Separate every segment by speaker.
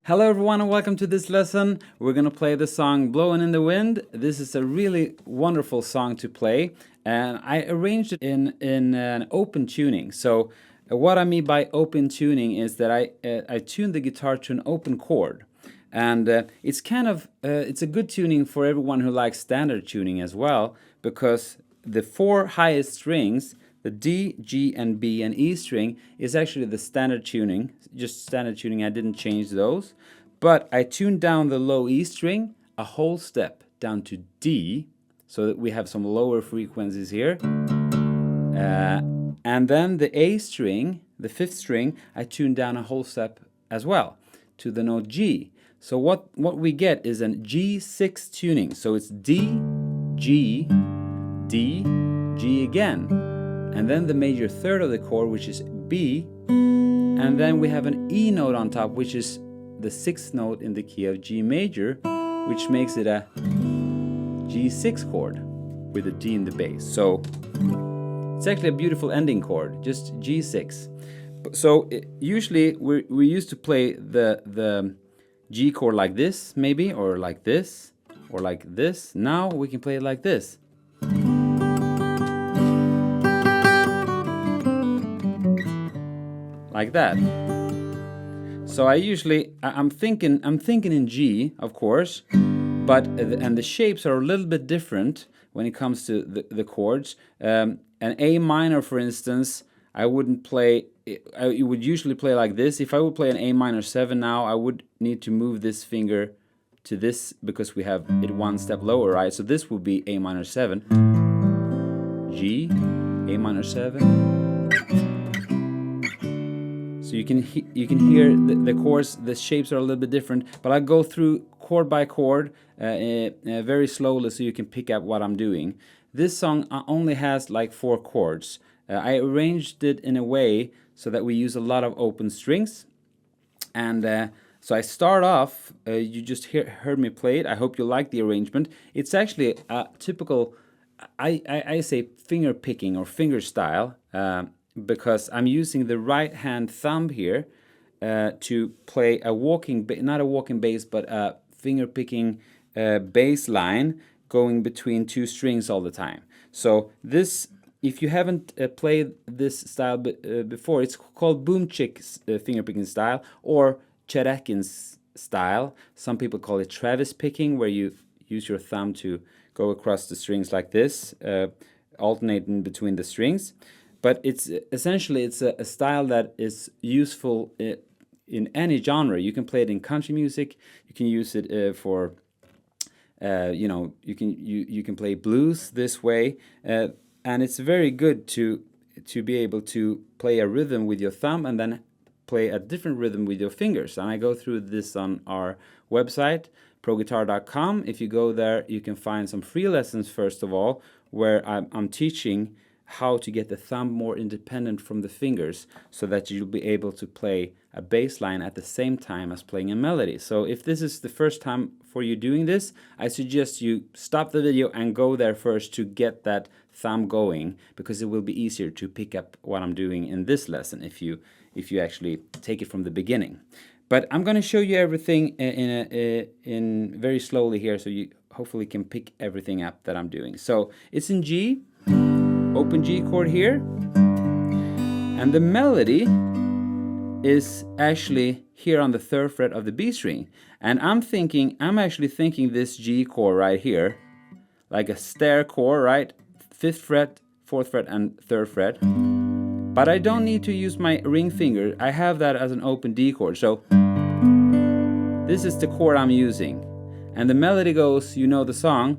Speaker 1: Hello everyone and welcome to this lesson. We're going to play the song Blowin' in the Wind. This is a really wonderful song to play, and I arranged it in an open tuning. So what I mean by open tuning is that I tuned the guitar to an open chord. And it's a good tuning for everyone who likes standard tuning as well, because the four highest strings, the D, G, and B and E string, is actually the standard tuning, just standard tuning. I didn't change those, but I tuned down the low E string a whole step down to D, so that we have some lower frequencies here. And then the A string, the fifth string, I tuned down a whole step as well to the note G. So what we get is an G6 tuning. So it's D, G, D, G again. And then the major third of the chord, which is B. And then we have an E note on top, which is the sixth note in the key of G major, which makes it a G6 chord with a D in the bass. So it's actually a beautiful ending chord, just G6. So usually we used to play the G chord like this, maybe, or like this, or like this. Now we can play it like this. Like that. So I'm thinking in G, of course, but and the shapes are a little bit different when it comes to the chords. An A minor, for instance, I wouldn't play. I would usually play like this. If I would play an A minor 7 now, I would need to move this finger to this because we have it one step lower, right? So this would be A minor 7, G, A minor 7. So you can hear the chords, the shapes are a little bit different, but I go through chord by chord very slowly so you can pick up what I'm doing. This song only has like 4 chords. I arranged it in a way so that we use a lot of open strings. And so I start off, you just heard me play it. I hope you like the arrangement. It's actually a typical, I say finger picking or finger style, because I'm using the right hand thumb here to play a not a walking bass, but a finger picking bass line going between 2 strings all the time. So this, if you haven't played this style before, it's called boom chick finger picking style, or Cherekin's style. Some people call it Travis picking, where you use your thumb to go across the strings like this, alternating between the strings. But it's essentially a style that is useful in any genre. You can play it in country music. You can use it for you can play blues this way, and it's very good to be able to play a rhythm with your thumb and then play a different rhythm with your fingers. And I go through this on our website, ProGuitar.com. If you go there, you can find some free lessons first of all, where I'm teaching how to get the thumb more independent from the fingers so that you'll be able to play a bass line at the same time as playing a melody. So if this is the first time for you doing this, I suggest you stop the video and go there first to get that thumb going, because it will be easier to pick up what I'm doing in this lesson if you actually take it from the beginning. But I'm going to show you everything in very slowly here, so you hopefully can pick everything up that I'm doing. So it's in G, open G chord here, and the melody is actually here on the 3rd fret of the B string. And I'm actually thinking this G chord right here, like a stair chord, right? 5th fret, 4th fret, and 3rd fret. But I don't need to use my ring finger. I have that as an open D chord. So this is the chord I'm using. And the melody goes, you know the song.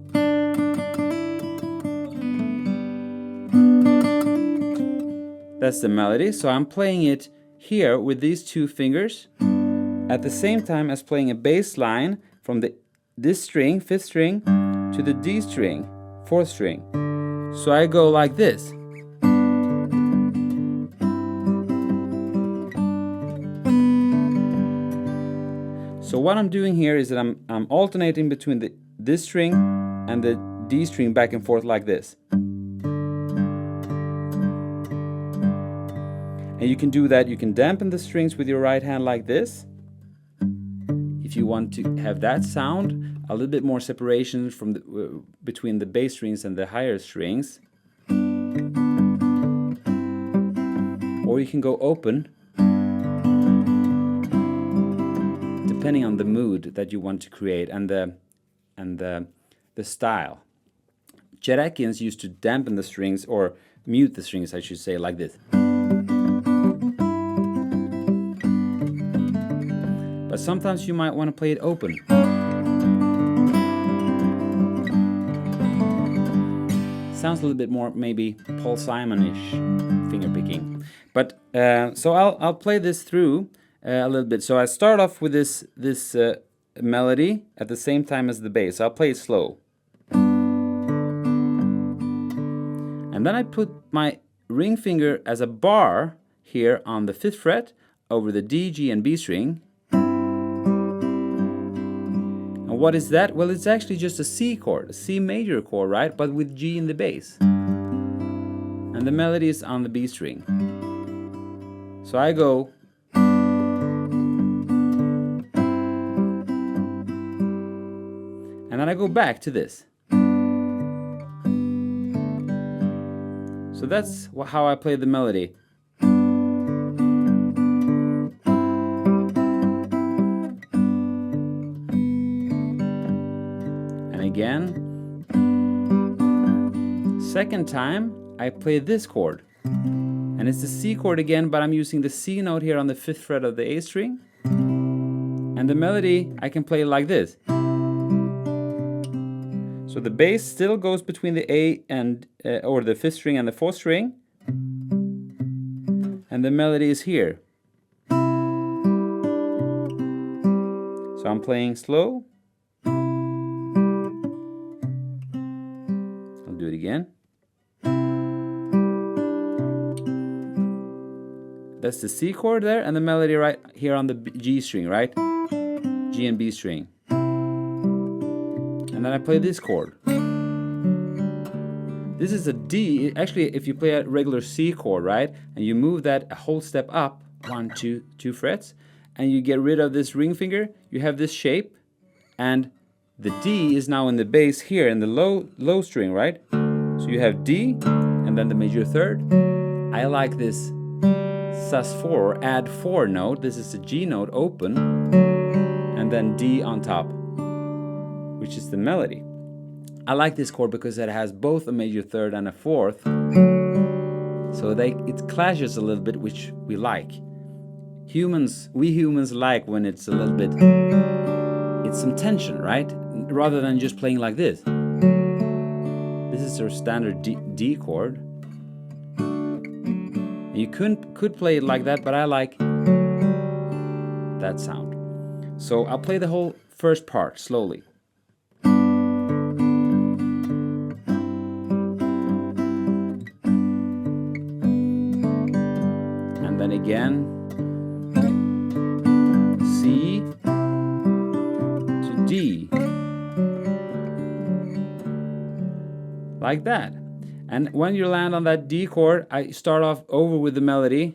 Speaker 1: That's the melody. So I'm playing it here with these 2 fingers at the same time as playing a bass line from this string, 5th string, to the D string, 4th string. So I go like this. So what I'm doing here is that I'm alternating between this string and the D string back and forth like this. And you can do that. You can dampen the strings with your right hand like this. if you want to have that sound, a little bit more separation from between the bass strings and the higher strings. Or you can go open, depending on the mood that you want to create and the style. Czerekians used to dampen the strings, or mute the strings, I should say, like this. But sometimes you might want to play it open. Sounds a little bit more maybe Paul Simon-ish fingerpicking. But so I'll play this through a little bit. So I start off with this melody at the same time as the bass. I'll play it slow. And then I put my ring finger as a bar here on the 5th fret over the D, G, and B string. And what is that? Well, it's actually just a C chord, a C major chord, right? But with G in the bass. And the melody is on the B string. So I go. And then I go back to this. So that's how I play the melody. And again, second time I play this chord. And it's the C chord again, but I'm using the C note here on the 5th fret of the A string. And the melody I can play like this. So the bass still goes between the A and or the 5th string and the 4th string, and the melody is here. So I'm playing slow. I'll do it again. That's the C chord there, and the melody right here on the G string, right? G and B string. And then I play this chord. This is a D. Actually, if you play a regular C chord, right, and you move that a whole step up, 1, 2, 2 frets, and you get rid of this ring finger, you have this shape, and the D is now in the bass here in the low string, right? So you have D, and then the major third. I like this sus4, add 4 note. This is the G note open, and then D on top, which is the melody. I like this chord because it has both a major third and a 4th. So it clashes a little bit, which we like. We humans like when it's a little bit, it's some tension, right? Rather than just playing like this. This is our standard D chord. You could play it like that, but I like that sound. So I'll play the whole first part slowly. And then again, C to D. Like that. And when you land on that D chord, I start off over with the melody.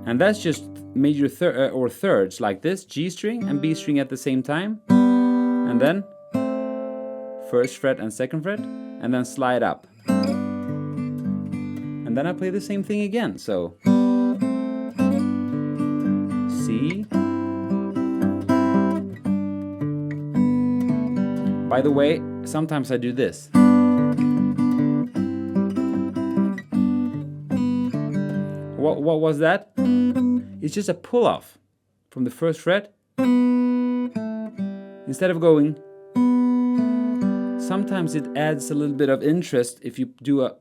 Speaker 1: And that's just major or thirds like this, G string and B string at the same time. And then 1st fret and 2nd fret, and then slide up. And then I play the same thing again. So C. By the way, sometimes I do this. What was that? It's just a pull-off from the 1st fret. Instead of going, sometimes it adds a little bit of interest if you do a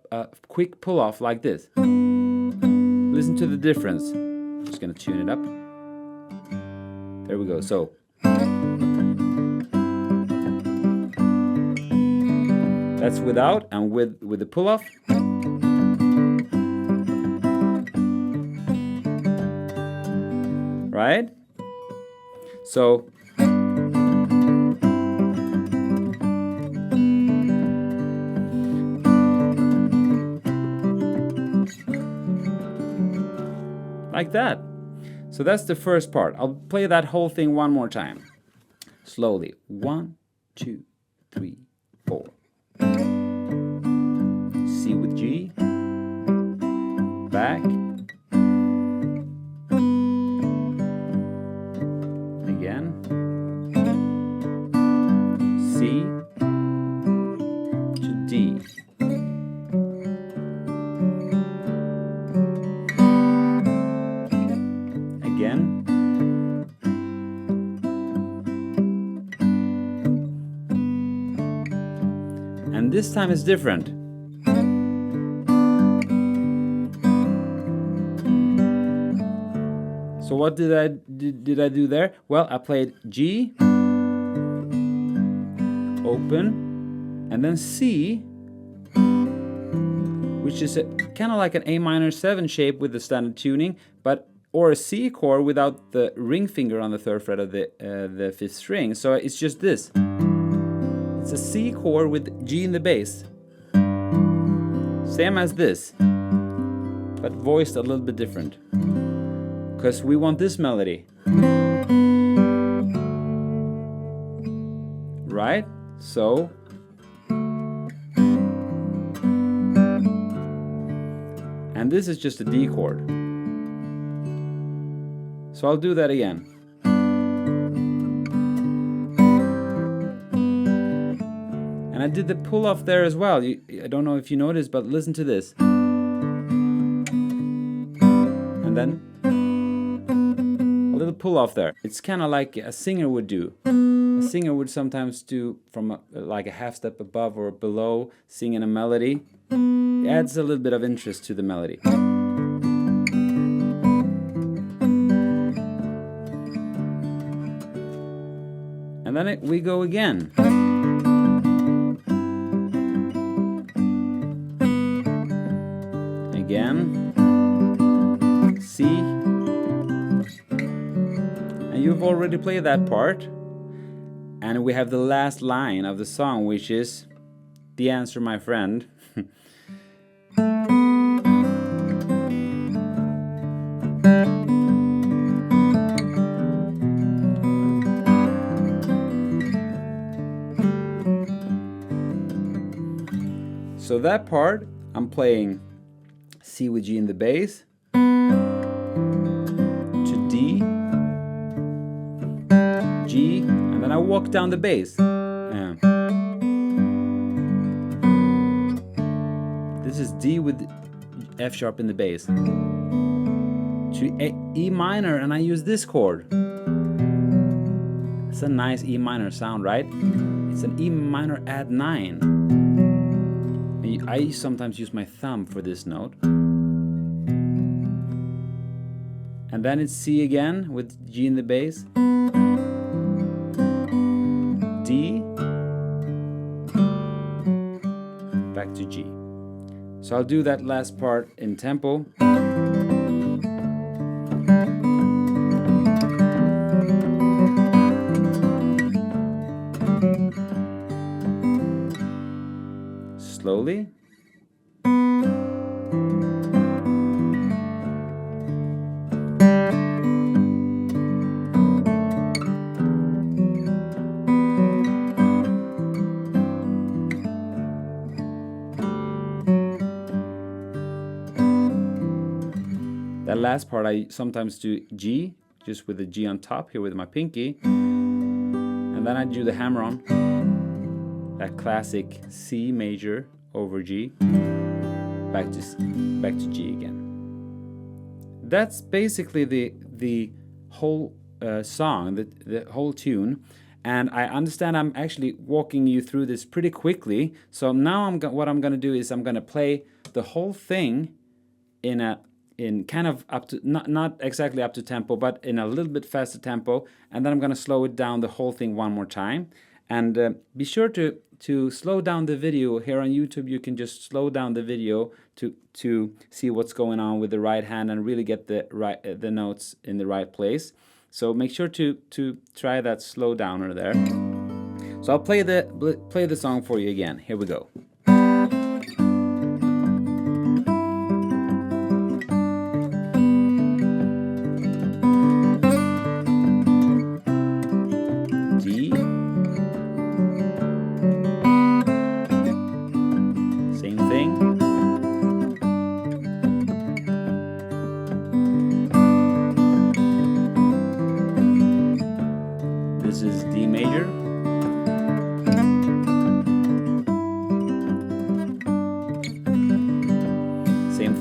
Speaker 1: quick pull-off like this. Listen to the difference. I'm just gonna tune it up. There we go. So that's without, and with the pull-off. Right? So like that. So that's the first part. I'll play that whole thing one more time. Slowly. 1, 2, 3, 4. C with G. Back. Again. C to D. Again. And this time it's different. So what did I do there? Well, I played G, open, and then C, which is kind of like an A minor 7 shape with the standard tuning, or a C chord without the ring finger on the 3rd fret of the 5th string. So it's just this. It's a C chord with G in the bass. Same as this, but voiced a little bit different. Because we want this melody. Right? So. And this is just a D chord. So I'll do that again. And I did the pull off there as well. I don't know if you noticed, but listen to this. And then a little pull off there. It's kind of like a singer would do. A singer would sometimes do from like a half step above or below, singing a melody. It adds a little bit of interest to the melody. And then we go again. Again. C. And you've already played that part. And we have the last line of the song, which is the answer, my friend. So that part, I'm playing C with G in the bass, to D, G, and then I walk down the bass. This is D with F sharp in the bass, to E minor, and I use this chord. It's a nice E minor sound, right? It's an E minor add 9. I sometimes use my thumb for this note. And then it's C again with G in the bass. D. Back to G. So I'll do that last part in tempo. Slowly. That last part I sometimes do G, just with the G on top here with my pinky, and then I do the hammer on, that classic C major over G, back to G again. That's basically the whole song, the whole tune. And I understand I'm actually walking you through this pretty quickly. So now what I'm going to do is I'm going to play the whole thing in kind of up to not exactly up to tempo, but in a little bit faster tempo, and then I'm going to slow it down the whole thing one more time. And be sure to slow down the video. Here on YouTube you can just slow down the video to see what's going on with the right hand and really get the notes in the right place. So make sure to try that slow downer there. So I'll play the song for you again. Here we go.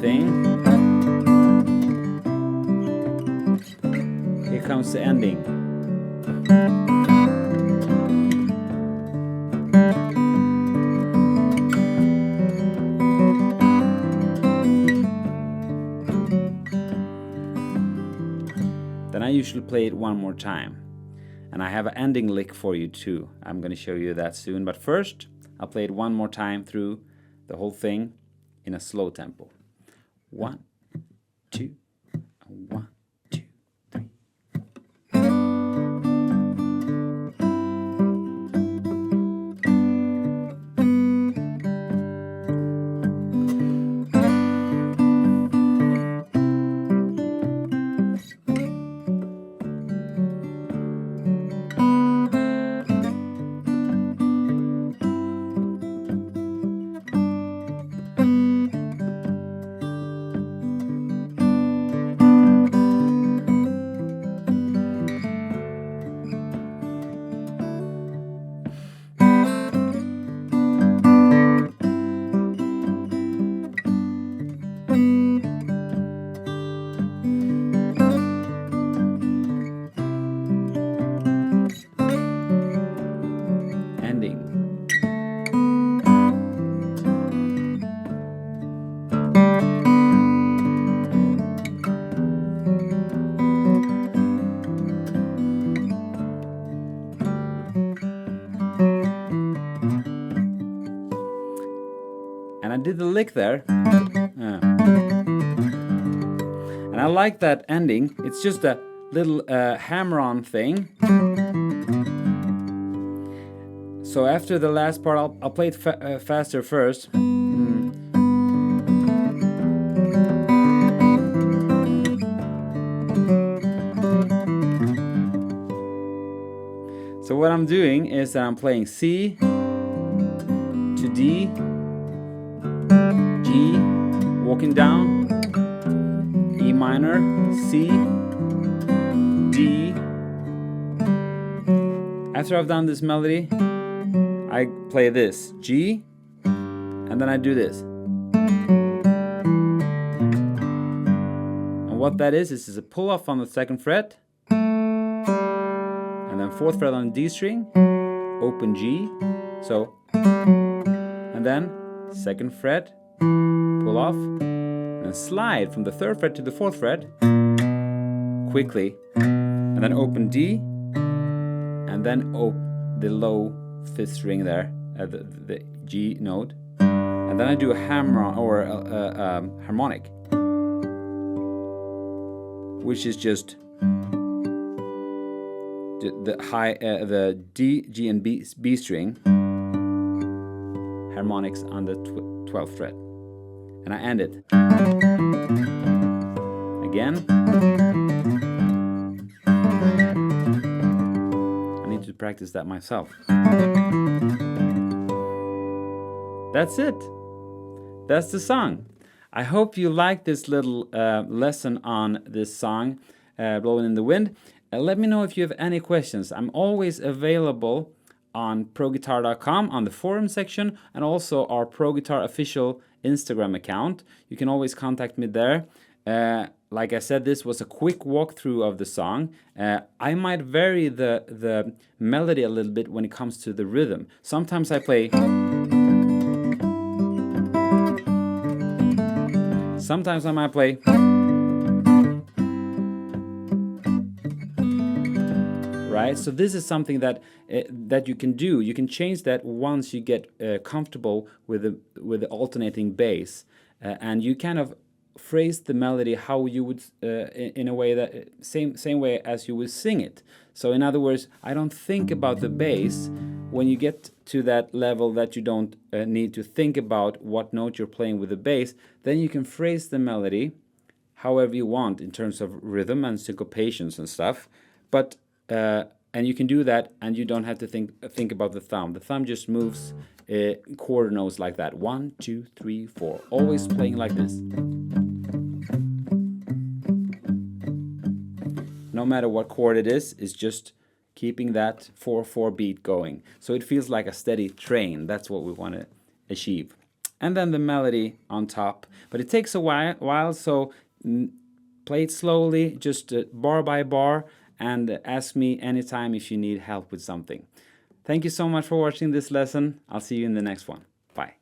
Speaker 1: thing. Here comes the ending. Then I usually play it one more time. And I have an ending lick for you too. I'm going to show you that soon. But first, I'll play it one more time through the whole thing in a slow tempo. 1, 2, 1, 2, 3. And I did the lick there. And I like that ending. It's just a little hammer-on thing. So after the last part, I'll play it faster first. So what I'm doing is that I'm playing C to D, G, walking down, E minor, C, D. After I've done this melody, I play this, G, and then I do this. And what that is a pull off on the 2nd fret, and then 4th fret on the D string, open G, so, and then 2nd fret, pull off, and slide from the 3rd fret to the 4th fret, quickly, and then open D, and then the low 5th string there, the G note, and then I do a hammer or a harmonic, which is just the high, the D, G, and B string harmonics on the 12th fret, and I end it again. I need to practice that myself. That's it. That's the song. I hope you like this little lesson on this song, Blowin' in the Wind. Let me know if you have any questions. I'm always available on ProGuitar.com on the forum section, and also our ProGuitar official Instagram account. You can always contact me there. Like I said, this was a quick walkthrough of the song. I might vary the melody a little bit when it comes to the rhythm. Sometimes I play. Sometimes I might play. Right? So this is something that that you can do. You can change that once you get comfortable with the alternating bass, and you kind of phrase the melody how you would in a way that same way as you would sing it. So in other words, I don't think about the bass. When you get to that level that you don't need to think about what note you're playing with the bass, then you can phrase the melody however you want in terms of rhythm and syncopations and stuff. But and you can do that, and you don't have to think about the thumb. The thumb just moves quarter notes like that. 1, 2, 3, 4. Always playing like this. No matter what chord it is, it's just keeping that 4/4 beat going. So it feels like a steady train. That's what we want to achieve. and then the melody on top. But it takes a while, so play it slowly, just bar by bar, and ask me anytime if you need help with something. Thank you so much for watching this lesson. I'll see you in the next one. Bye.